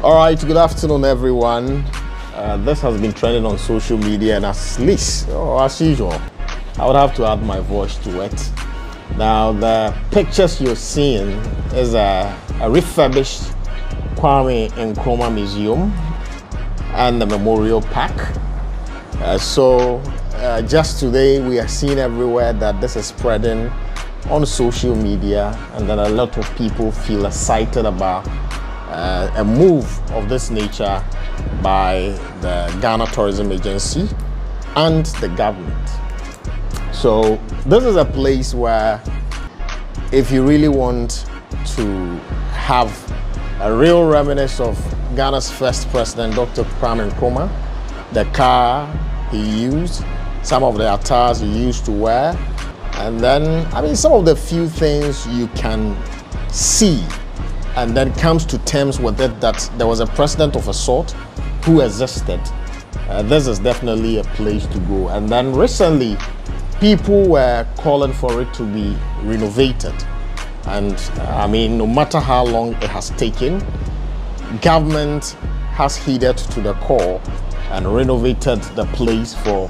All right, good afternoon, everyone. This has been trending on social media, and as usual, I would have to add my voice to it. Now, the pictures you're seeing is a refurbished Kwame Nkrumah Museum and the Memorial Park. Just today, we are seeing everywhere that this is spreading on social media, and that a lot of people feel excited about a move of this nature by the Ghana Tourism Agency and the government. So this is a place where if you really want to have a real reminiscence of Ghana's first president, Dr. Kwame Nkrumah, the car he used, some of the attires he used to wear, and then, some of the few things you can see and then comes to terms with it that there was a president of a sort who existed. This is definitely a place to go. And then recently, people were calling for it to be renovated. And no matter how long it has taken, government has heeded to the call and renovated the place for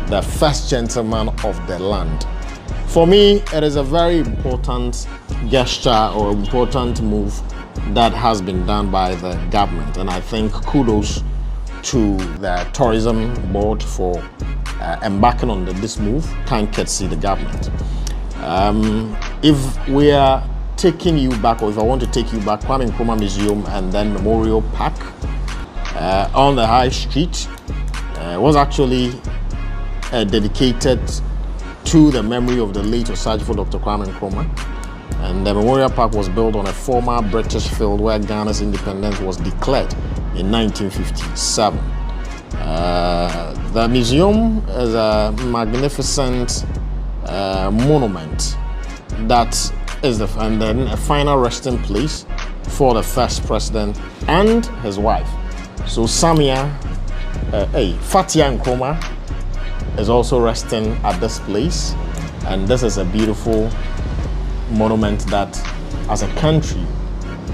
the first gentleman of the land. For me, it is a very important gesture or important move that has been done by the government, and I think kudos to the tourism board for embarking on this move. Kind courtesy the government. If we are taking you back, or if I want to take you back, Kwame Nkrumah Museum and then Memorial Park on the High Street was actually dedicated to the memory of the late Osajifo Dr. Kwame Nkrumah. And the Memorial Park was built on a former British field where Ghana's independence was declared in 1957. The museum is a magnificent monument that is a final resting place for the first president and his wife. So Fatia Nkrumah is also resting at this place, and this is a beautiful monument that as a country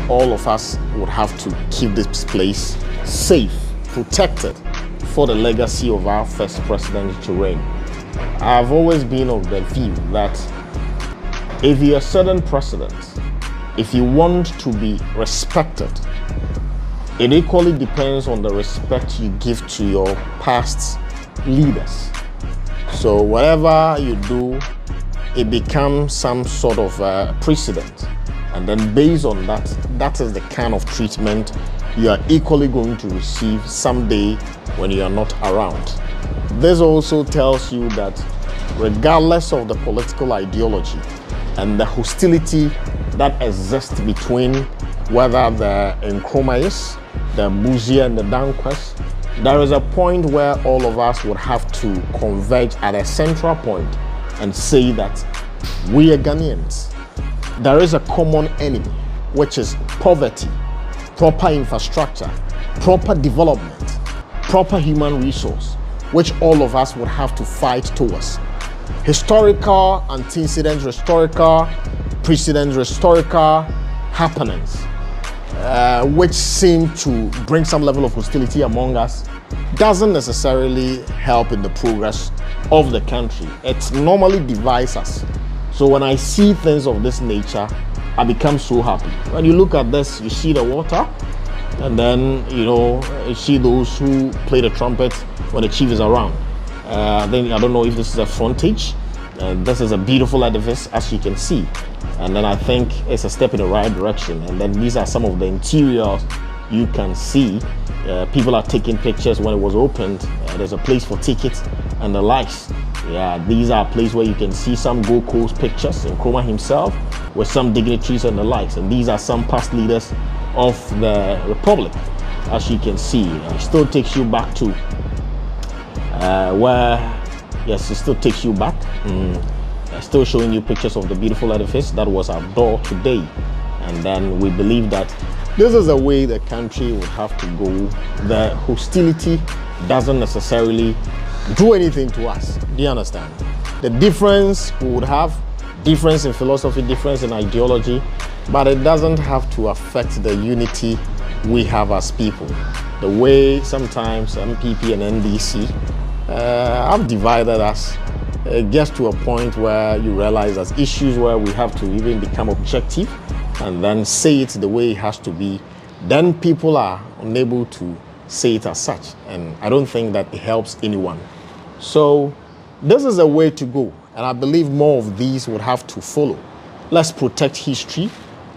all of us would have to keep this place safe, protected for the legacy of our first president to reign. I've always been of the view that if you're a certain president, if you want to be respected, it equally depends on the respect you give to your past leaders. So whatever you do, it becomes some sort of precedent. And then based on that, that is the kind of treatment you are equally going to receive someday when you are not around. This also tells you that regardless of the political ideology and the hostility that exists between whether the Nkrumahs, the Busia and the Dankwas, there is a point where all of us would have to converge at a central point and say that we are Ghanaians. There is a common enemy, which is poverty, proper infrastructure, proper development, proper human resource, which all of us would have to fight towards. Historical antecedents, historical precedents, historical happenings, which seem to bring some level of hostility among us, doesn't necessarily help in the progress of the country. It normally divides us. So when I see things of this nature, I become so happy. When you look at this, you see the water, and then you see those who play the trumpet when the chief is around. Then I don't know if this is a frontage. This is a beautiful edifice, as you can see, and then I think it's a step in the right direction. And then these are some of the interiors you can see. People are taking pictures when it was opened. There's a place for tickets and the likes. These are a place where you can see some Gold Coast pictures, Nkrumah himself, with some dignitaries and the likes. And these are some past leaders of the Republic, as you can see. It still takes you back to it still takes you back. Still showing you pictures of the beautiful edifice that was our door today. And then we believe that this is a way the country would have to go. The hostility doesn't necessarily do anything to us. Do you understand? The difference we would have, difference in philosophy, difference in ideology, but it doesn't have to affect the unity we have as people. The way sometimes MPP and NDC have divided us, it gets to a point where you realize there's issues where we have to even become objective and then say it the way it has to be. Then people are unable to say it as such, and I don't think that it helps anyone. So this is a way to go, and I believe more of these would have to follow. Let's protect history,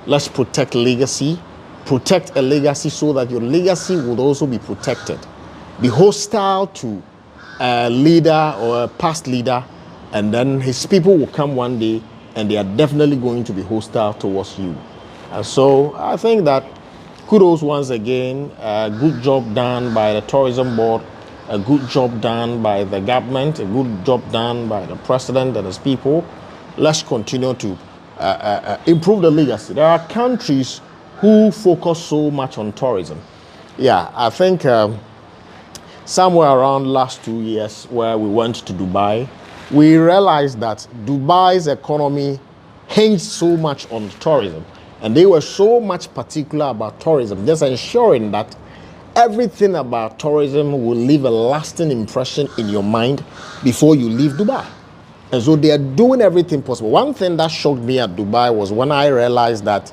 let's protect legacy, protect a legacy so that your legacy would also be protected. Be hostile to a leader or a past leader, and then his people will come one day and they are definitely going to be hostile towards you. And so I think that kudos once again, a good job done by the tourism board, a good job done by the government, a good job done by the president and his people. Let's continue to improve the legacy. There are countries who focus so much on tourism. Yeah, I think somewhere around last 2 years where we went to Dubai, we realized that Dubai's economy hinged so much on tourism. And they were so much particular about tourism, just ensuring that everything about tourism will leave a lasting impression in your mind before you leave Dubai. And so they are doing everything possible. One thing that shocked me at Dubai was when I realized that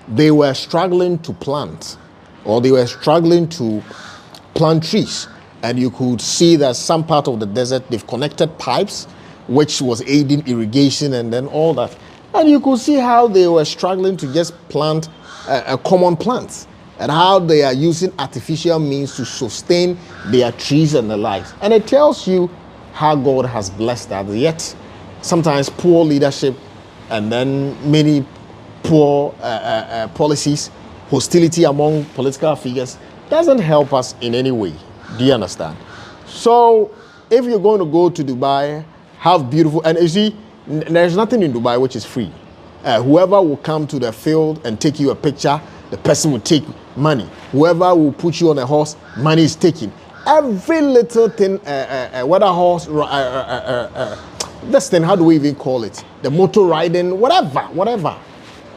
they were struggling to plant, or they were struggling to plant trees. And you could see that some part of the desert, they've connected pipes, which was aiding irrigation and then all that. And you could see how they were struggling to just plant common plants, and how they are using artificial means to sustain their trees and the likes. And it tells you how God has blessed that. Yet, sometimes poor leadership and then many poor policies, hostility among political figures doesn't help us in any way. Do you understand? So, if you're going to go to Dubai, have beautiful, and you see, there's nothing in Dubai which is free. Whoever will come to the field and take you a picture, the person will take money. Whoever will put you on a horse, money is taken. Every little thing, whether horse, this thing, how do we even call it? The motor riding, whatever.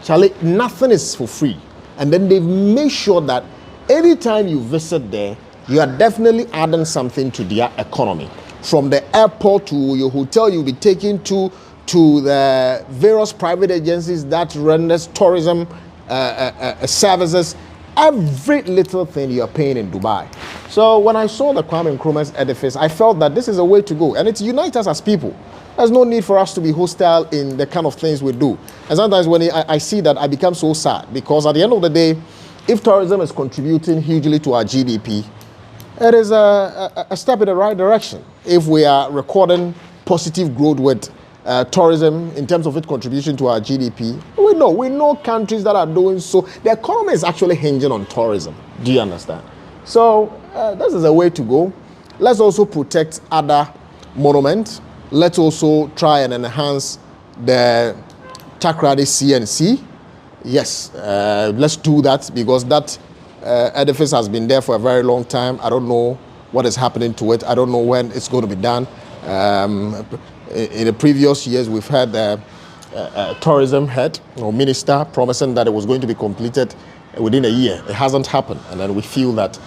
Charlie, nothing is for free. And then they've made sure that anytime you visit there, you are definitely adding something to their economy. From the airport to your hotel, you'll be taken to the various private agencies that renders tourism services. Every little thing you're paying in Dubai. So when I saw the Kwame Nkrumah's edifice, I felt that this is a way to go, and it unites us as people. There's no need for us to be hostile in the kind of things we do. And sometimes when I see that, I become so sad, because at the end of the day, if tourism is contributing hugely to our GDP, it is a step in the right direction. If we are recording positive growth with tourism in terms of its contribution to our GDP, we know countries that are doing so. The economy is actually hinging on tourism. Do you understand? So this is a way to go. Let's also protect other monuments. Let's also try and enhance the Takrady CNC. Yes, let's do that, because that edifice has been there for a very long time. I don't know what is happening to it. I don't know when it's going to be done. In the previous years, we've had a tourism head or minister promising that it was going to be completed within a year. It hasn't happened, and then we feel that